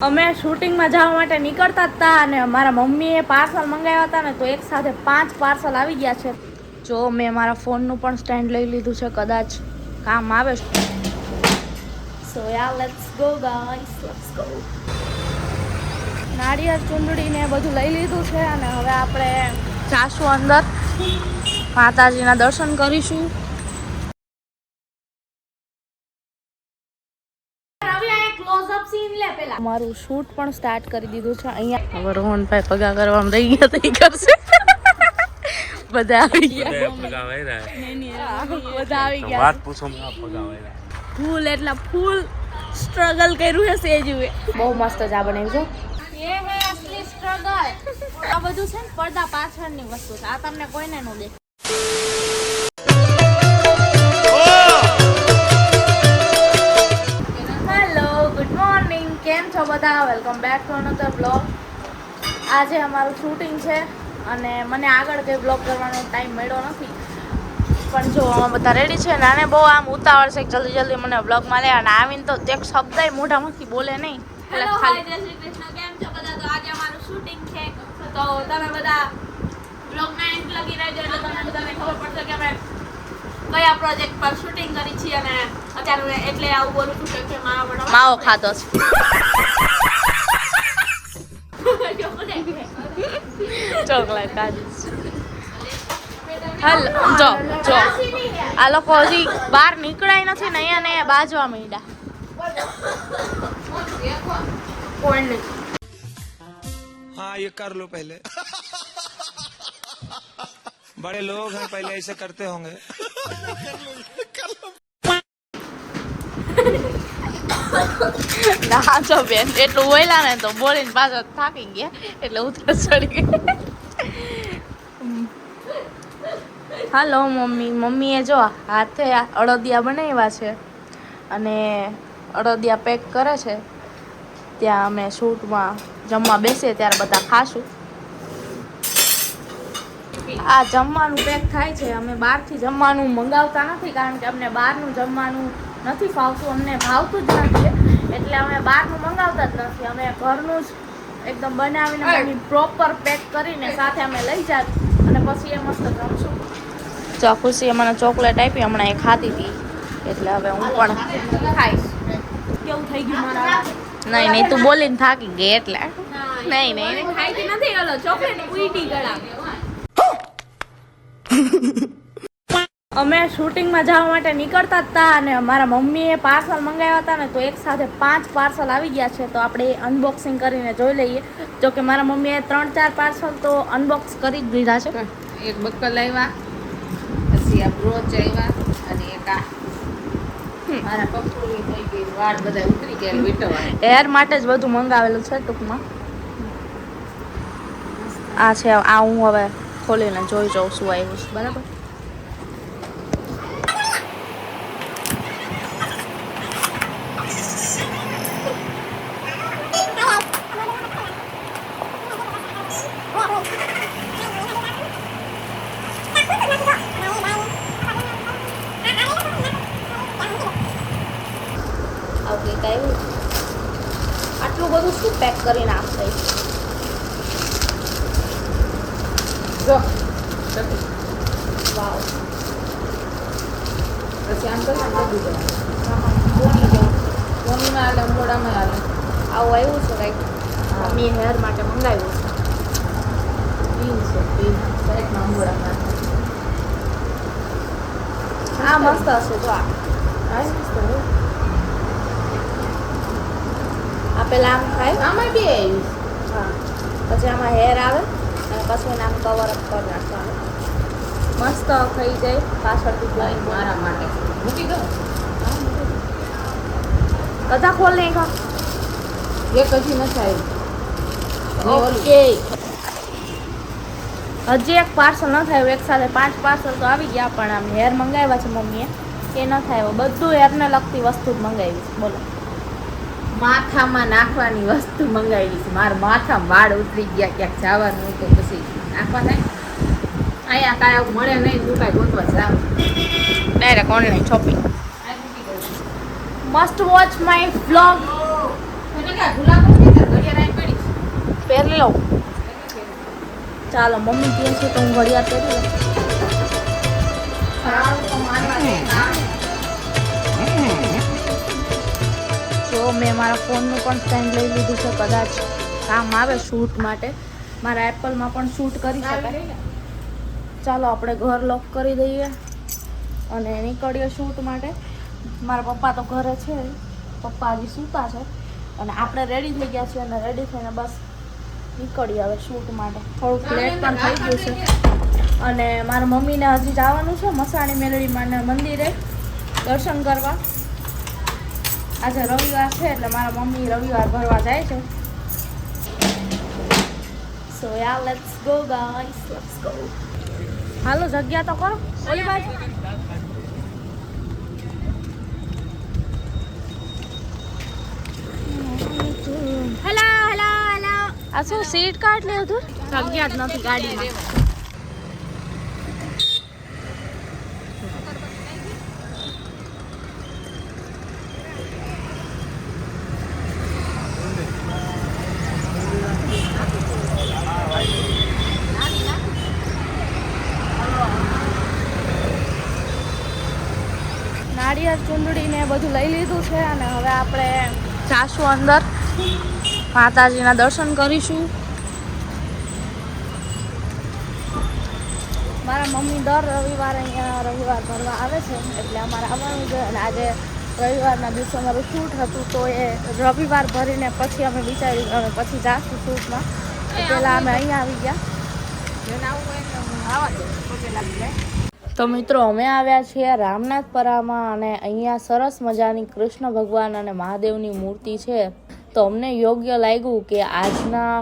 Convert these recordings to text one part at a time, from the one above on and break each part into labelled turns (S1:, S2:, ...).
S1: અમે શૂટિંગમાં જવા માટે નીકળતા હતા અને મારા મમ્મીએ પાર્સલ મંગાવ્યા હતા ને તો એક સાથે 5 પાર્સલ આવી ગયા છે. જો મેં મારા ફોનનું પણ સ્ટેન્ડ લઈ લીધું છે, કદાચ કામ આવે. So ya let's go guys, let's go. નાળિયેર ચૂંદડી ને બધું લઈ લીધું છે અને હવે આપણે જાશું અંદર, માતાજીના દર્શન કરીશું. મારું શૂટ પણ સ્ટાર્ટ કરી દીધું છે અહીંયા. હવે રોહનભાઈ પગા કરવામાં રહી ગયા તો કરશે. બધા આવી ગયા, બધા આવી ગયા. વાત પૂછો માં પગા વાયરા. ફૂલ એટલા ફૂલ સ્ટ્રગલ કર્યું છે સેજુએ. બહુ મસ્ત ચા બનાવી છો. એ હે અસલી સ્ટ્રગલ. આ બધું છે ને પડદા પાછળની વસ્તુ છે, આ તમને કોઈને ન દેખાય. કેમ છો બધા? Welcome back to another blog. આજે અમારું શૂટિંગ છે અને મને આગળ કંઈ બ્લોગ કરવાનો ટાઈમ મળ્યો નથી, પણ જો અમે બધા રેડી છે. નાને બહુ આમ ઉતાવળ છે, જલ્દી જલ્દી મને બ્લોગમાં લે અને આવીને તો એક શબ્દ મોઢામાંથી બોલે નહીં. હેલો હાય, જય શ્રી કૃષ્ણ. કેમ છો બધા? તો આજે અમારું શૂટિંગ છે, તો તમે બધા બ્લોગના એન્ડ લગી રહેજો એટલે તમને બધાને ખબર પડશે કે અમે કયા પ્રોજેક્ટ પર શૂટિંગ કરી છીએ. અને અત્યારે એટલે આવું બોલું છું કે માવો ખાધો છે. ચોકલેટ ખાધી. હાલ જો જો આ લોકો હજી બહાર નીકળાય નથી ને અહીંયા ને બાજવા માંડ્યા. કોઈ નહીં.
S2: हाँ ये कर लो पहले. बड़े लोग हैं, पहले ऐसे करते होंगे.
S1: ના જો બેન એટલું બોલ્યા ને તો બોલીને પાછળ થાકી ગયા એટલે ઉતર ચડી ગઈ. હાલો મમ્મી. મમ્મીએ જો હાથે અડદિયા બનાવ્યા છે અને અડદિયા પેક કરે છે. ત્યાં અમે શૂટમાં જમવા બેસીએ ત્યારે બધા ખાશું. આ જમવાનું પેક થાય છે. અમે બહારથી જમવાનું મંગાવતા નથી કારણ કે અમને બહારનું જમવાનું નથી ફાવતું, અમને ભાવતું જ નથી, એટલે અમે બહારનું મંગાવતા જ નથી. અમે ઘરનું જ એકદમ બનાવીને પ્રોપર પેક કરીને સાથે અમે લઈ જાત અને પછી એ મસ્ત જમશું. જો ખુશીએ મને ચોકલેટ આપી, હમણાં એ ખાતી હતી એટલે હવે હું પણ ખાઈશ. કેવું થઈ ગયું મારા? નહીં નહીં, તું બોલીને થાકી ગઈ એટલે. નહીં નહીં, ખાઈતી નથી. ઓલો ચોકલેટ ઉઈટી ગળા. અમે શૂટિંગમાં જવા માટે નીકળતા હતા અને મારા મમ્મીએ પાર્સલ મંગાવ્યા હતા ને તો એક સાથે 5 પાર્સલ આવી ગયા છે. તો આપણે અનબોક્સિંગ કરીને જોઈ લઈએ. જો કે મારા મમ્મીએ 3-4 પાર્સલ તો અનબોક્સ કરી જ દીધા છે.
S3: એક બક્કલ આવ્યા, પછી આ બ્રોચ આવ્યા અને એક આ મારા પપ્પુની થઈ ગઈ, વાળ બધા ઉતરી ગયા વીટવા.
S1: હેર માટે જ બધું મંગાવેલું છે ટૂંકમાં. આ છે, આ હું હવે ખોલીને જોઈ જાઉં શું આવ્યું છે. બરાબર. આટલું બધું શું પેક કરીને આપશે?
S3: જો
S1: વાવ.
S3: પછી આમ કરી બધું કોનીમાં હાલે, મોડામાં હાલે.
S1: આવું આવ્યું છે કંઈક. મમ્મી હેર માટે મંગાવ્યું છે.
S3: પીન છે, પીન દરેકમાં મોડામાં.
S1: આ મસ્ત હશે. જો આ પેલા આમ થાય,
S3: આમાં બે આવ્યું.
S1: હા. પછી આમાં હેર આવે અને પછી એને આમ કવર અપ કરી નાખવાનું. મસ્ત થઈ જાય પાછળથી.
S3: મારા માટે મૂકી દો.
S1: બધા ખોલ નહીં ખા.
S3: એક હજી નથી આવ્યું.
S1: ઓકે, હજી એક પાર્સલ ન થયું. એક સાથે 5 પાર્સલ તો આવી ગયા, પણ આમ હેર મંગાવ્યા છે મમ્મીએ એ ન થાય. બધું હેરને લગતી વસ્તુ જ મંગાવી છે. બોલો.
S3: માથામાં નાખવાની વસ્તુ મંગાવી છે. મારા માથામાં વાળ ઉતરી ગયા, ક્યાંક જવાનું હોય તો પછી નાખવા થાય. અહીંયા કાંઈ મળે નહીં, દુકાઈ ગોતવા જાવ.
S1: Direct online shopping. Must watch my vlog.
S3: ગુલાબ
S1: પહેરી લઉં. ચાલો મમ્મી કહે છે તો હું ઘડિયાળ પહેરી લઉં. તો મેં મારા ફોનનું પણ સ્ટેન્ડ લઈ લીધું છે, કદાચ કામ આવે શૂટ માટે. મારા એપલમાં પણ શૂટ કરી શકાય. ચાલો આપણે ઘર લોક કરી દઈએ અને નીકળીએ શૂટ માટે. મારા પપ્પા તો ઘરે છે, પપ્પા હજી સૂતા છે અને આપણે રેડી થઈ ગયા છીએ અને રેડી થઈને બસ નીકળીએ હવે શૂટ માટે. થોડુંક લેટ પણ થઈ ગયું છે અને મારા મમ્મીને હજી જવાનું છે મસાણી મેલડીમાં મંદિરે દર્શન કરવા. આજે રવિવાર છે એટલે મારા મમ્મી રવિવાર ભરવા જાય છે. So ya let's go guys, let's go. હાલો જગ્યા તો કરો ઓલી બાજુ. Hello hello hello. આ શું સીટ કાર્ડ લે હતું? જગ્યા જ નથી ગાડીમાં. નાળિયેર ચૂંદડી ને બધું લઈ લીધું છે અને હવે આપણે જાશું અંદર, માતાજીના દર્શન કરીશું. મારા મમ્મી દર રવિવારે અહીંયા રવિવાર ભરવા આવે છે એટલે અમારે આવવાનું છે અને આજે રવિવારના દિવસે અમારું શૂટ હતું તો એ રવિવાર ભરીને પછી અમે વિચાર્યું અમે પછી જાશું શૂટમાં. પહેલાં અમે અહીંયા આવી ગયા. તો મિત્રો અમે આવ્યા છીએ રામનાથપરામાં અને અહીંયા સરસ મજાની કૃષ્ણ ભગવાન અને મહાદેવની મૂર્તિ છે. તો અમને યોગ્ય લાગ્યું કે આજના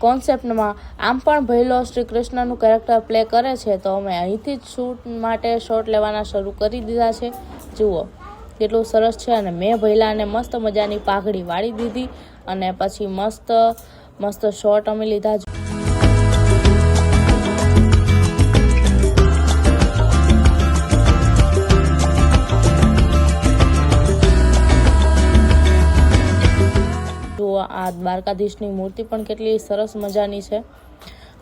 S1: કોન્સેપ્ટમાં આમ પણ ભૈલો શ્રી કૃષ્ણનું કેરેક્ટર પ્લે કરે છે તો અમે અહીંથી જ શૂટ માટે શોટ લેવાના શરૂ કરી દીધા છે. જુઓ કેટલું સરસ છે અને મેં ભૈલાને મસ્ત મજાની પાઘડી વાળી દીધી અને પછી મસ્ત મસ્ત શોટ અમે લીધા. આ દ્વારકાધીશની મૂર્તિ પણ કેટલી સરસ મજાની છે.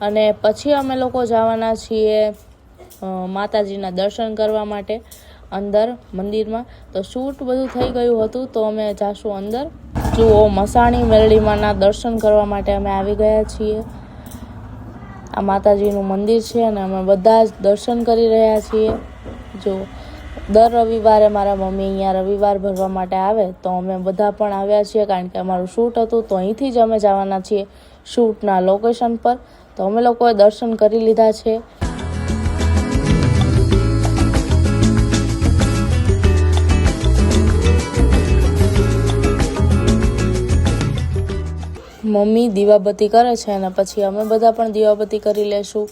S1: અને પછી અમે લોકો જવાના છીએ માતાજીના દર્શન કરવા માટે અંદર મંદિરમાં. તો શૂટ બધું થઈ ગયું હતું તો અમે જાશું અંદર. જુઓ મસાણી મેલડીમાંના દર્શન કરવા માટે અમે આવી ગયા છીએ. આ માતાજીનું મંદિર છે અને અમે બધા જ દર્શન કરી રહ્યા છીએ. જો દર રવિવારે મારા મમ્મી અહીંયા રવિવાર ભરવા માટે આવે તો અમે બધા પણ આવ્યા છીએ કારણ કે અમારું શૂટ હતું તો અહીંથી જ અમે જવાના છીએ શૂટના લોકેશન પર. તો અમે લોકોએ દર્શન કરી લીધા છે. મમ્મી દીવાબત્તી કરે છે અને પછી અમે બધા પણ દીવાબત્તી કરી લેશું.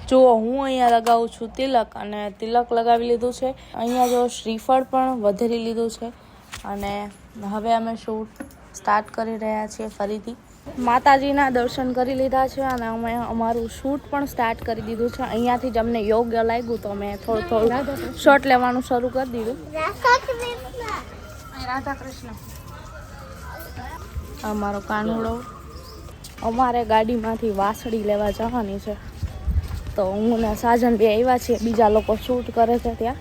S1: જુઓ હું અહીંયા લગાવું છું તિલક અને તિલક લગાવી લીધું છે. અહીંયા જો શ્રીફળ પણ વધેરી લીધું છે અને હવે અમે શૂટ સ્ટાર્ટ કરી રહ્યા છીએ ફરીથી. માતાજીના દર્શન કરી લીધા છે અને અમે અમારું શૂટ પણ સ્ટાર્ટ કરી દીધું છે. અહીંયાથી જ અમને યોગ્ય લાગ્યું તો અમે થોડું શોટ લેવાનું શરૂ કરી દીધું. રાધા કૃષ્ણ અમારો કાનુડો. અમારે ગાડીમાંથી વાસળી લેવા જવાની છે તો હું ને સાજન બે આવ્યા છીએ. બીજા લોકો શૂટ કરે છે ત્યાં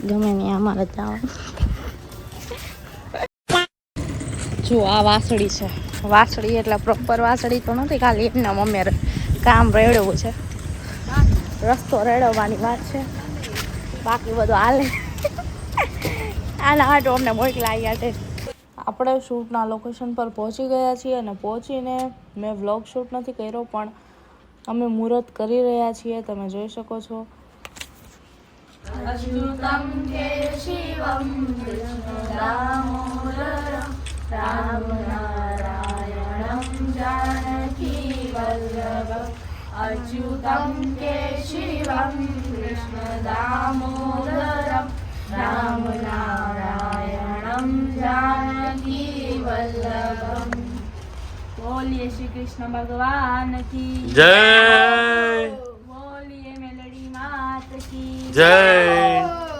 S1: ગમે નહીં અમારે જવાનું. જો આ વાસળી છે. વાસળી એટલે પ્રોપર વાસળી તો નથી, ખાલી એમના મમ્મી કામ રેડવું છે. રસ્તો રેડવવાની વાત છે, બાકી બધું હાલે. આના હાટો અમને મોકલા આવ્યા છે. આપણે શૂટના લોકેશન પર પહોંચી ગયા છીએ અને પહોંચીને મેં વ્લોગ શૂટ નથી કર્યો પણ અમે મુહૂર્ત કરી રહ્યા છીએ. તમે જોઈ શકો છો. અચ્યુતમ કેશિવમ कृष्णदामोदरं रामनारायणं जानकीवल्लभम् अच्युतं केशवं कृष्णदामोदरं रामनारायणं जानकीवल्लभम्। बोलिए श्री कृष्ण भगवान की
S4: जय
S1: बोलिए मेलडी मात की
S4: जय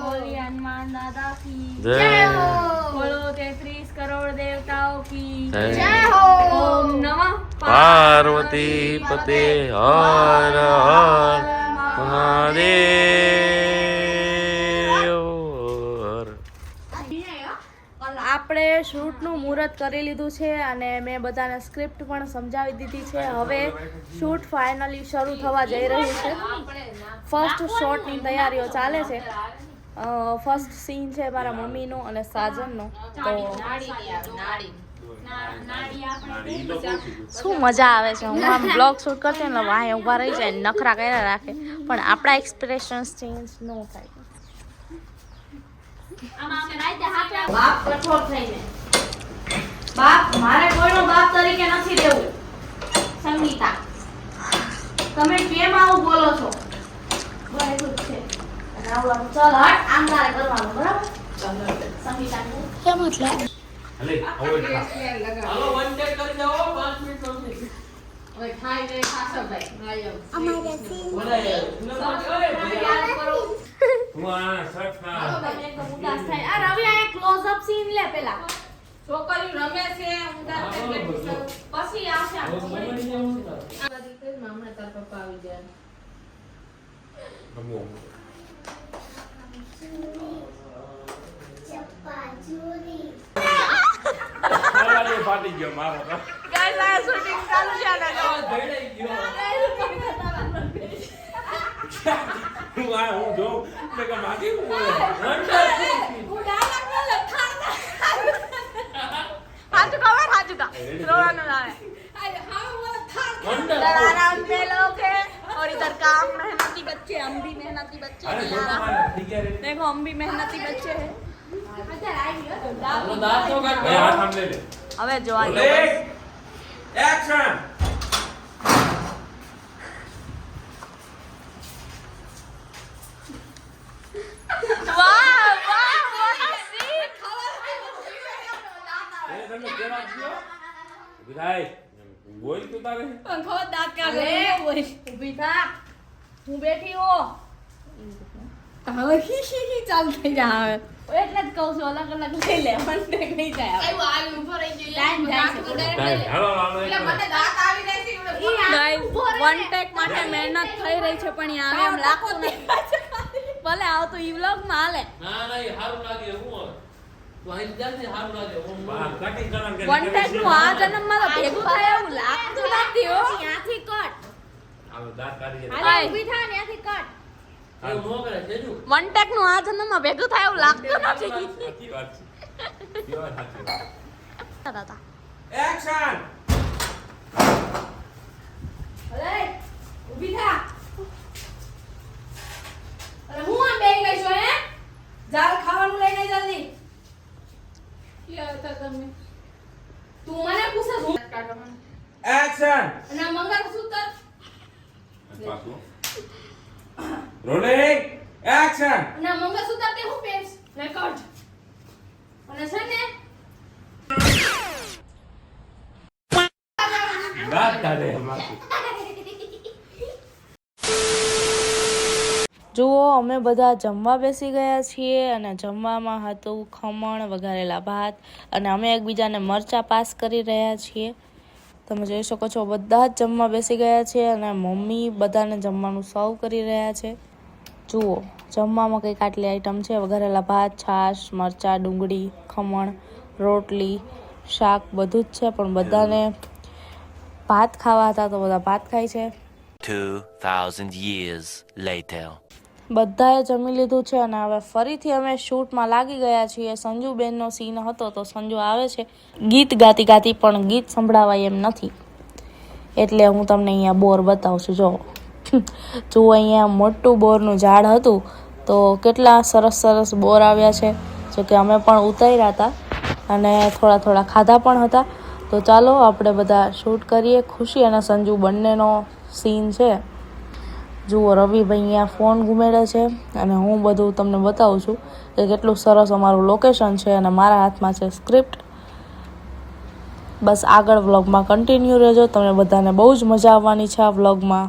S1: बोलिए हनुमान दादा की
S4: जय
S1: बोलो 33 करोड़ देवताओं की
S4: जय
S1: ओम नमः
S4: पार्वती पते हर हर મહાદેવ.
S1: આપણે શૂટનું મુહૂર્ત કરી લીધું છે અને મેં બધાને સ્ક્રિપ્ટ પણ સમજાવી દીધી છે. હવે શૂટ ફાઇનલી શરૂ થવા જઈ રહ્યું છે. ફર્સ્ટ શોટની તૈયારીઓ ચાલે છે. ફર્સ્ટ સીન છે મારા મમ્મીનો અને સાજનનો. તો શું મજા આવે છે. હું આમ બ્લોગ શૂટ કરતી ને વાંહે ઊભા રહી જાય નખરા કર્યા રાખે પણ આપણા એક્સપ્રેશન્સ ચેન્જ ન થાય. બાપ કઠોર થઈને બાપ મારે કોઈનો બાપ તરીકે નથી દેવું. સંગીતા તમે કેમ આવું બોલો છો? બરાબર છે. રાવણ ચાલ હટ આમ તારે કરવાનું બરાબર. સંગીતા કેમ એટલે
S4: અલે અવોઈડ કર.
S3: હાલો વન ટેક કરી જાઓ 5 મિનિટ સુધી. હવે ખાઈ ને ખાશો ભાઈ અમારે સીન બોલાય યાદ કરો
S4: હું આ સર્ચ ના
S1: ઉદાસ થાય. આ રવિ આ ક્લોઝ અપ સીન લે પેલા.
S3: છોકરીઓ રમે છે ઉદાસ થાય
S1: પછી આવશે આ
S3: હમણાં તાર પપ્પા આવી જાય
S4: ગમો. ફાટી ગયો મારો.
S1: ગાઈસ આ શૂટિંગ ચાલુ છે ને
S4: ભેડાઈ ગયો. હું જો મેં કે માગી હું બોલે
S1: હું ડાયલોગ ન લખાડતા. હાચું ખબર હાચું કા રોવાનું ના આવે. डराना उन पे लोग है और इधर काम मेहनती बच्चे हम भी मेहनती बच्चे हैं यार. देखो हम भी मेहनती बच्चे हैं. હવે જોવા
S4: એક્શન.
S1: વાહ વાહ વાહ સીન
S4: તમે કેવા છો વિધાય બોલ તું તારે
S1: पंखो दांत का ले ઊભી થા. હું બેઠી હો
S3: હવે હી ચાલ થઈ જાય
S1: એટલે જ કહું છું અલગ અલગ લઈ લે મને નહીં જાય.
S3: આવ્યો આવી ઊભો રહી ગયો
S1: ટાઈમ જાય છે.
S4: હાલો હાલો
S3: એટલે મને દાંત આવી જાય છે
S1: ગાઈસ વન ટેક માટે મહેનત થઈ રહી છે પણ ઈ આવે એમ લાગતું નથી. ભલે આવતું ઈ વ્લોગ માં હાલે.
S5: ના ના એ સારું લાગે હું હવે તું અહીં જાતે સારું લાગે હું
S4: કટિંગ કરવાનું કે
S1: વન ટેક નું આ જન્મમાં તો ભેગું થાય એવું લાગતું નથી હો. ત્યાંથી કટ.
S4: આલો દાંત કાઢી દે.
S1: હાલે ઊભી થા ત્યાંથી કટ.
S5: એવું ન કરે જેજુ
S1: વન ટેક નું આ જન્મમાં ભેગું થાય એવું લાગતું નથી.
S4: સાચી વાત છે. પ્યોર સાચી વાત.
S1: દાદા
S4: એક્શન.
S1: અરે ઊભી થા. અરે હું આમ બેહી ગઈ છું હે? જાવ ખાવાનું લઈને જલ્દી.
S3: ક્યાં હતા તમે
S1: તું મને પૂછે છું.
S4: એક્શન.
S1: અને આ મંગળસૂત્ર
S4: પાછું રોલિંગ એક્શન.
S1: અને આ મંગળસૂત્ર તે હું પહેરીશ રેકોર્ડ. અને છે ને
S4: દાંત કાઢે માથું.
S1: જુઓ અમે બધા જમવા બેસી ગયા છીએ અને જમવામાં હતું ખમણ વઘારેલા ભાત અને અમે એકબીજાને મરચાં પાસ કરી રહ્યા છીએ. તમે જોઈ શકો છો બધા જ જમવા બેસી ગયા છે અને મમ્મી બધાને જમવાનું સર્વ કરી રહ્યા છે. જુઓ જમવામાં કંઈક આટલી આઈટમ છે. વઘારેલા ભાત, છાશ, મરચાં, ડુંગળી, ખમણ, રોટલી, શાક બધું જ છે પણ બધાને ભાત ખાવા હતા તો બધા ભાત ખાય છે.
S6: 2,000 years later.
S1: બધાએ જમી લીધું છે અને હવે ફરીથી અમે શૂટમાં લાગી ગયા છીએ. સંજુબેનનો સીન હતો તો સંજુ આવે છે ગીત ગાતી ગાતી પણ ગીત સંભળાવાય એમ નથી એટલે હું તમને અહીંયા બોર બતાવું છું. જો અહીંયા મોટું બોરનું ઝાડ હતું તો કેટલા સરસ સરસ બોર આવ્યા છે જો કે અમે પણ ઉતાર્યા હતા અને થોડા થોડા ખાધા પણ હતા. તો ચાલો આપણે બધા શૂટ કરીએ. ખુશી અને સંજુ બંનેનો સીન છે. જુઓ રવિભાઈ અહીંયા ફોન ઘુમેડે છે અને હું બધું તમને બતાવું છું કે કેટલું સરસ અમારું લોકેશન છે અને મારા હાથમાં છે સ્ક્રિપ્ટ. બસ આગળ વ્લોગમાં કન્ટિન્યુ રહેજો. તમને બધાને બહુ જ મજા આવવાની છે આ વ્લોગમાં.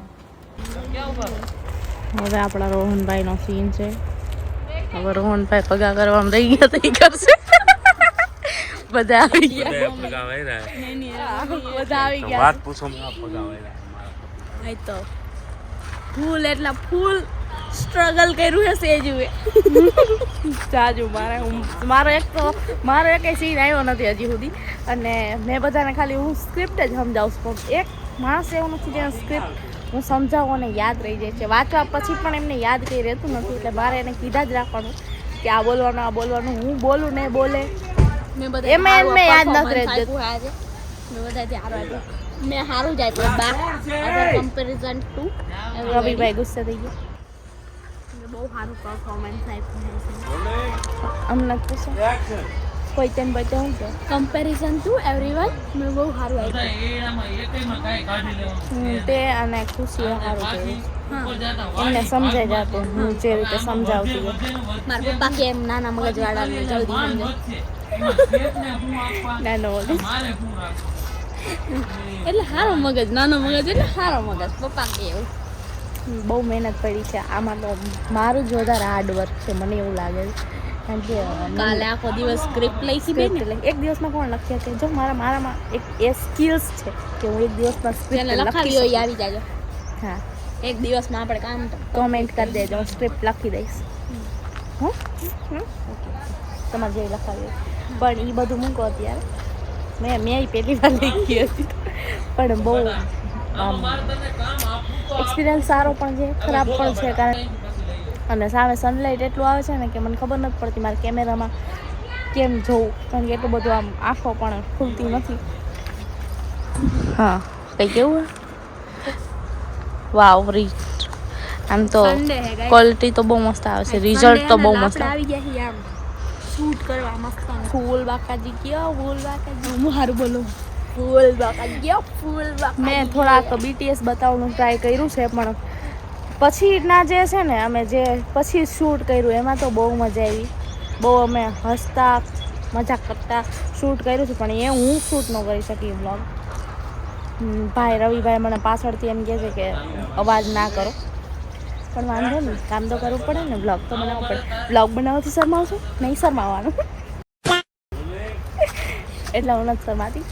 S1: હવે આપણા રોહનભાઈનો સીન છે. હવે રોહનભાઈ પગા કરવામાં રહી ગયા તો ઈ કરશે. બધા આવી ગયા. બધા આવી ગયા.
S4: વાત પૂછો માં પગાવેલા
S1: આઈ તો ફૂલ એટલા ફૂલ સ્ટ્રગલ કર્યું હશે એ જુએ. જાજુ મારો એક સીન આવ્યો નથી હજી સુધી અને મેં બધાને ખાલી હું સ્ક્રિપ્ટ જ સમજાવું છું. એક માણસ એવો નથી જેને સ્ક્રિપ્ટ હું સમજાવું અને યાદ રહી જાય છે. વાંચવા પછી પણ એમને યાદ કંઈ રહેતું નથી એટલે મારે એને કીધા જ રાખવાનું કે આ બોલવાનું હું બોલું ને બોલે એમાં યાદ નથી રહેતું.
S3: મેં સારું જ આપ્યું કમ્પેરિઝન ટુ
S1: રવિભાઈ ગુસ્સે થઈ ગયા.
S3: બહુ સારું પરફોર્મન્સ આપ્યું
S1: અમને પૂછો કોઈ તેમ બતાવું છે
S3: કમ્પેરિઝન ટુ એવરીવન મેં બહુ સારું આપ્યું.
S1: તે અને ખુશીએ સારું કર્યું. એમને સમજાઈ જતું હું જે રીતે સમજાવતી હોય.
S3: મારા પપ્પા કે એમ નાના મગજ વાળાને જલ્દી સમજે.
S1: નાનો મગજ
S3: એટલે સારો મગજ, નાનો મગજ એટલે સારો મગજ. પપ્પા કે એવું.
S1: બહુ મહેનત પડી છે આમાં. તો મારું જ વધારે હાર્ડવર્ક છે મને એવું લાગે છે. કારણ કે
S3: કાલે આખો દિવસ સ્ક્રિપ્ટ લખી બે ને
S1: એક દિવસમાં કોણ લખીએ કે જો મારામાં એક એ સ્કિલ્સ છે કે હું એક દિવસમાં સ્ક્રિપ્ટ
S3: જેને લખાવી હોય આવી જાજો.
S1: હા
S3: એક દિવસમાં આપણે કામ
S1: કોમેન્ટ કરી દેજો હું સ્ક્રિપ્ટ લખી દઈશ. હં તમારે જેવી લખાવી હોય. પણ એ બધું મૂકો અત્યારે. મેં પહેલી વાર લખી હતી પણ બહુ એક્સપિરિયન્સ સારો પણ છે ખરાબ પણ છે. કારણ અને સામે સનલાઇટ એટલું આવે છે ને કે મને ખબર નથી પડતી મારે કેમેરામાં કેમ જોવું. કારણ કે એટલું બધું આમ આંખો પણ ખુલતી નથી. હા કંઈ કેવું વાવ રીચ આમ તો ક્વોલિટી તો બહુ મસ્ત આવે છે. રિઝલ્ટ તો બહુ મસ્ત
S3: આવી ગયા છીએ આમ શૂટ કરવા મસ્ત.
S1: ફૂલ બાકાજી કયો ફૂલ બાકાજી
S3: હું સારું બોલું. ફૂલ બાકા ગયો ફૂલ બાકા.
S1: મેં થોડાક BTS બતાવવાનું ટ્રાય કર્યું છે પણ પછીના જે છે ને અમે જે પછી શૂટ કર્યું એમાં તો બહુ મજા આવી. બહુ અમે હસતા મજાક કરતા શૂટ કર્યું છે પણ એ હું શૂટ ન કરી શકી વ્લોગ. ભાઈ રવિભાઈ મને પાછળથી એમ કહે છે કે અવાજ ના કરો પણ વાંધો નહીં કામ તો કરવું પડે ને. વ્લોગ તો બનાવવું પડે. વ્લોગ બનાવવાથી શરમાવશો નહીં શરમાવાનું. એટલે હું નથી શરમાતી.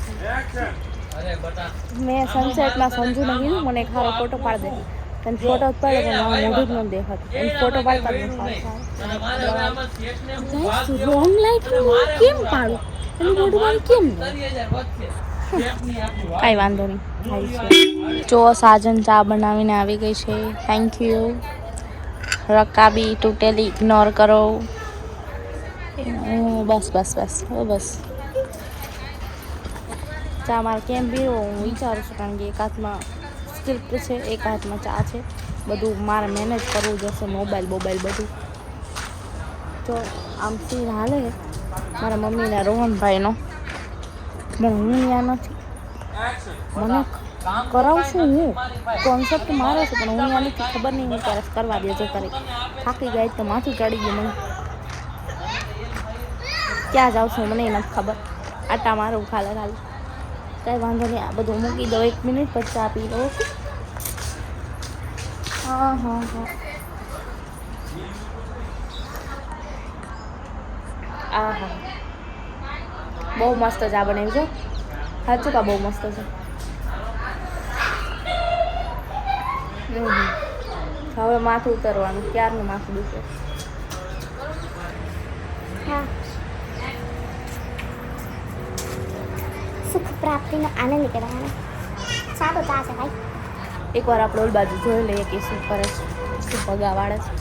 S1: મેં સનસેટમાં સંજુને કીધું મને એક સારો ફોટો પાડી દે. તને ફોટો જ પાડે પણ મારું મોઢું જ નથી દેખાતું. એને ફોટો પાડતા જ નથી.
S3: રોંગ લાઈટ કેમ પાડું એનું મોઢું મારું કેમ
S1: કાંઈ વાંધો નહીં થાય છે. જો સાજન ચા બનાવીને આવી ગઈ છે. Thank you. રકાબી તૂટેલી ઇગ્નોર કરો. બસ ચા મારે કેમ પીવો હું વિચારું છું. કારણ કે એક હાથમાં સ્ક્રિપ્ટ છે એક હાથમાં ચા છે. બધું મારે મેનેજ કરવું જશે. મોબાઈલ બધું. તો આમ સીન હાલે મારા મમ્મીને રોહનભાઈનો પણ હું ત્યાં નથી. મને કરાવશું હું કોન્સેપ્ટ મારો છે પણ હું ત્યાં નથી. ખબર નહીં હું ક્યારે કરવા દે જે કરી. થાકી જાય તો માથું ચડી ગયું મને. ક્યાં જાઉં છું મને નથી ખબર. આટા મારું ખાલી કાંઈ વાંધો નહીં. આ બધું મૂકી દો 1 મિનિટ પછી ચા પી લો. હા બહુ મસ્ત ચા બનાવી છે. સાચું કા બહુ મસ્ત છે. હવે માથું ઉતરવાનું. ક્યારનું માથું દુખે.
S7: હા સુખ પ્રાપ્તિનો આનંદ કરાવવાનો સાદો ચા છે ભાઈ.
S1: એકવાર આપણે ઓલ બાજુ જોઈ લઈએ કે શું કરે છે. શું પગા વાળે છે.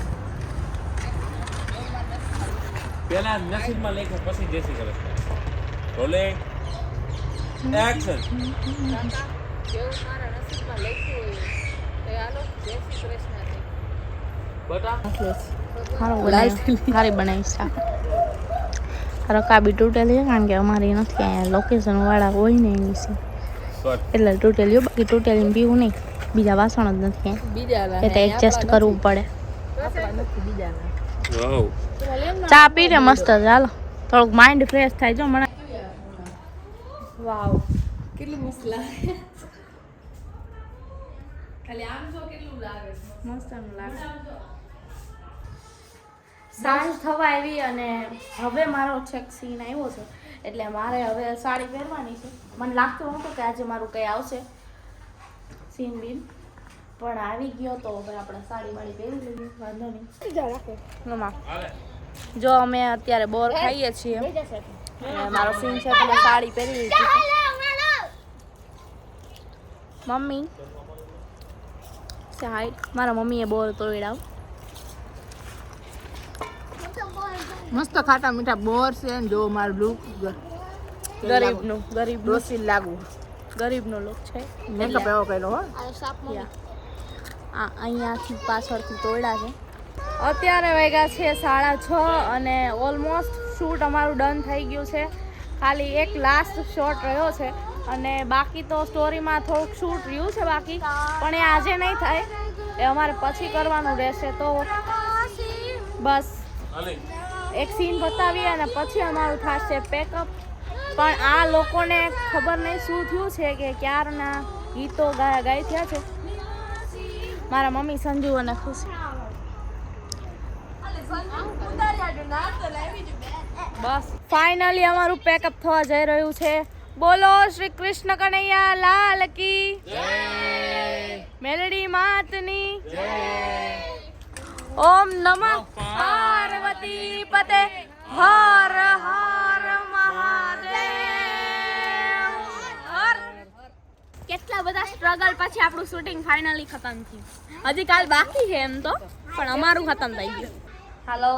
S4: પેલા નસીબમાં લખ્યું પછી જય શ્રી કૃષ્ણ. Rolling action.
S1: સારી બનાવી ચા. રકાબી તૂટેલી છે કારણ કે અમારી નથી અહીંયા લોકેશન વાળા હોય ને એની છે એટલે તૂટેલી બાકી તૂટેલી પીવું નહીં બીજા વાસણ જ નથી
S3: બીજા
S1: એટલે એડજસ્ટ કરવું પડે
S3: બીજા
S4: વાવ
S1: ચા પીને મસ્ત ચાલો થોડુંક માઇન્ડ ફ્રેશ થાય જો મને વાવ
S3: કેટલું મસ્ત લાગે ખાલી આમ જો કેટલું લાગે
S1: મસ્ત લાગે સાંજ થવા આવી અને હવે મારો છેક સીન આવ્યો છે એટલે મારે હવે સાડી પહેરવાની છે મને લાગતું નહોતું કે આજે મારું કંઈ આવશે સીન બીન પણ આવી ગયો તો હવે આપણે સાડી વાળી પહેરી લઈએ વાંધો નહીં મમ્મા જો અમે અત્યારે બોર ખાઈએ છીએ અને મારો સીન છે તો મેં સાડી પહેરી લીધી મમ્મી સાઈડ મારા મમ્મીએ બોર તોડાવ
S3: મસ્ત ખાટા મીઠા બોર છે ને જો મારું લુક
S1: ગરીબનું
S3: ડોસી લાગુ
S1: ગરીબનો લુક છે
S3: મેકઅપ એવો કર્યો હો
S1: આ અહીંયાથી પાછળથી તોડ્યા છે અત્યારે વાગ્યા છે 6:30 અને ઓલમોસ્ટ શૂટ અમારું ડન થઈ ગયું છે ખાલી એક લાસ્ટ શોટ રહ્યો છે અને બાકી તો સ્ટોરીમાં થોડુંક શૂટ રહ્યું છે બાકી પણ એ આજે નહીં થાય એ અમારે પછી કરવાનું રહેશે તો બસ એક સીન બતાવીએ અને પછી અમારું થશે પેકઅપ પણ આ લોકોને ખબર નહીં શું થયું છે કે ક્યારના ગીતો ગાય થયા છે મારા મમ્મી સંજુ અને ખુશી બસ ફાઇનલી અમારું પેકઅપ થવા જઈ રહ્યું છે બોલો શ્રી કૃષ્ણ કનૈયા લાલ કી મેલડી માતની ઓમ નમઃ પાર્વતી પતે હર હર મહાદેવ હર કેટલા બધા સ્ટ્રગલ પછી આપણું શૂટિંગ ફાઇનલી ખતમ થયું હજી કાલ બાકી છે એમ તો પણ અમારું ખતમ થઈ ગયું હાલો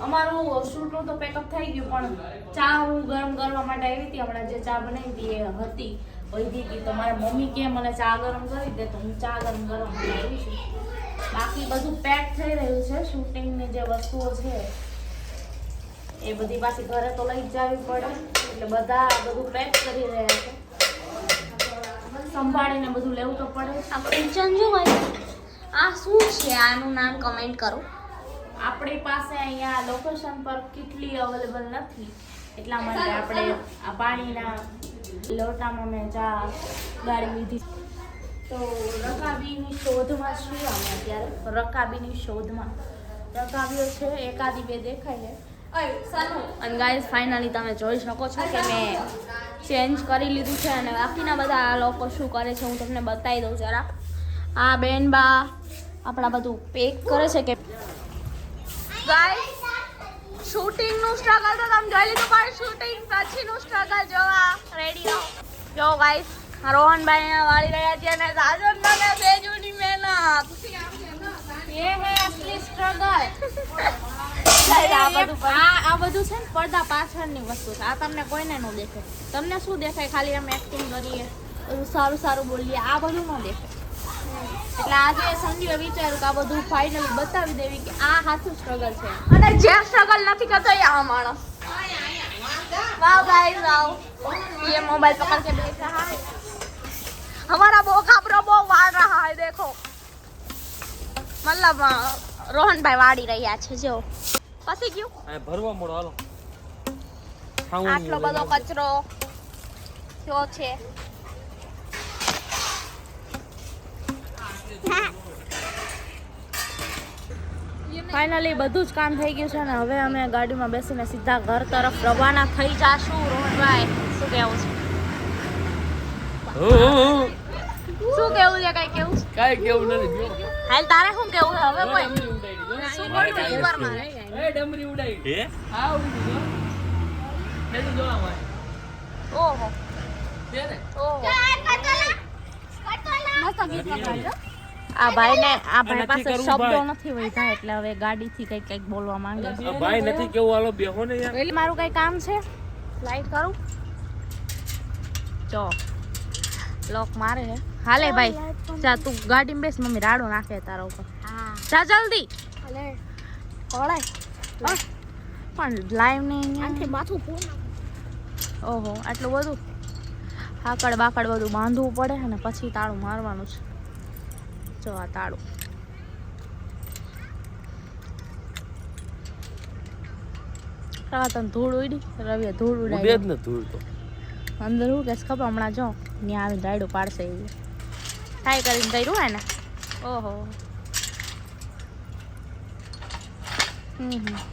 S1: અમારું શૂટનું તો પેકઅપ થઈ ગયું પણ ચા હું ગરમ કરવા માટે આવી હતી હમણાં જે ચા બનાવી હતી એ હતી વધી હતી તો મારા મમ્મી કે મને ચા ગરમ કરી દે તો હું ચા ગરમ કરવા માટે આવી છું બાકી બધું પેક થઈ રહ્યું છે શૂટિંગની જે વસ્તુઓ છે એ બધી પાછી ઘરે તો લઈ જ જવી પડે એટલે બધા બધું પેક કરી રહ્યા છે સંભાળીને બધું લેવું તો પડે
S7: આ કિચન જો હોય આ શું છે આનું નામ કમેન્ટ કરો
S1: આપણી પાસે અહીંયા લોકેશન પર કેટલી અવેલેબલ નથી એટલા માટે આપણે આ પાણીના લોટામાં મેં ચા ગાળી લીધી તો રકાબીની શોધમાં છીએ અમે અત્યારે રકાબીની શોધમાં રકાબીઓ છે એકાદી બે દેખાય છે અને ગાઈઝ ફાઇનલી તમે જોઈ શકો છો કે મેં ચેન્જ કરી લીધું છે અને બાકીના બધા આ લોકો શું કરે છે હું તમને બતાવી દઉં જરા આ બેન બા આપણા બધું પેક કરે છે કે ગાઈઝ શૂટિંગનું સ્ટ્રગલ તો તમે જોઈ લીધું પણ શૂટિંગ પછીનું સ્ટ્રગલ જોવા રેડી રહો જો ગાઈઝ રોહનભાઈ વાળી રહ્યા છે અને સાજનના ને બેજુની મહેનત ये है असली स्ट्रगल આ બધું છે ને પડદા પાછળની વસ્તુ છે આ તમને કોઈને ન દેખે તમને શું દેખાય ખાલી અમે એક્ટિંગ કરીએ બધું સારું સારું બોલીએ આ બધું ન દેખાય એટલે આજે સંજીવે વિચાર્યું કે આ બધું ફાઇનલી બતાવી દેવી કે આ સાચું સ્ટ્રગલ છે અને જે સ્ટ્રગલ નથી કરતો એ આ માણસ વાવ ગાइस वाओ ये मोबाइल पकड़ के बैठ रहा है हमारा बोखा ब्रो वो वाड़ रहा है देखो मतलब રોહનભાઈ વાડી રહ્યા છે જો પસી ગયું
S4: આ ભરવા મોડો હાલો
S1: આટલો બધો કચરો થયો છે ફાઇનલી બધું જ કામ થઈ ગયું છે ને હવે અમે ગાડીમાં બેસીને સીધા ઘર તરફ રવાના થઈ જાશું રોહનભાઈ શું કહેવું છે શું કેવું છે કઈ કેવું
S5: કાઈ કેવું નથી જો
S1: હાલ તારે શું કેવું છે હવે કોઈ
S5: ડમરી ઉડાઈ
S1: શું બોલતું ઉંમરમાં
S5: એ ડમરી ઉડાઈ
S4: હે
S5: આ ઉડી ગયો નથી જોવા મળે
S1: ઓહો
S5: છે ને
S1: ઓહો મસ્ત ગીત વગાડ્યો આ ભાઈને આ ભાઈ પાસે શબ્દો નથી વધ્યા એટલે હવે ગાડીથી કઈક કઈક બોલવા માંગે છે
S4: આ ભાઈ નથી કેવું હાલો બેહો ને યાર
S1: એટલે મારું કઈ કામ છે લાઈટ કરું જો લોક મારે હે હાલે ભાઈ જા તું ગાડીમાં બેસ મમ્મી રાડો નાખે તારા ઉપર જા જલ્દી ઓળાય પણ લાઈવ નહીં
S7: આનાથી માથું પૂર્ણ
S1: ઓહો આટલું બધું હાકડ બાકડ બધું બાંધવું પડે ને પછી તાળું મારવાનું છે જો આ તાળું તને ધૂળ ઉડી રવિએ ધૂળ ઉડાડી
S5: ને ધૂળ તો
S1: અંદર હું કેસ ખબર હમણાં જો ત્યાં આવીને રાયડું પાડશે એવું ટ્રાય કરીને કર્યું હોય ને ઓહો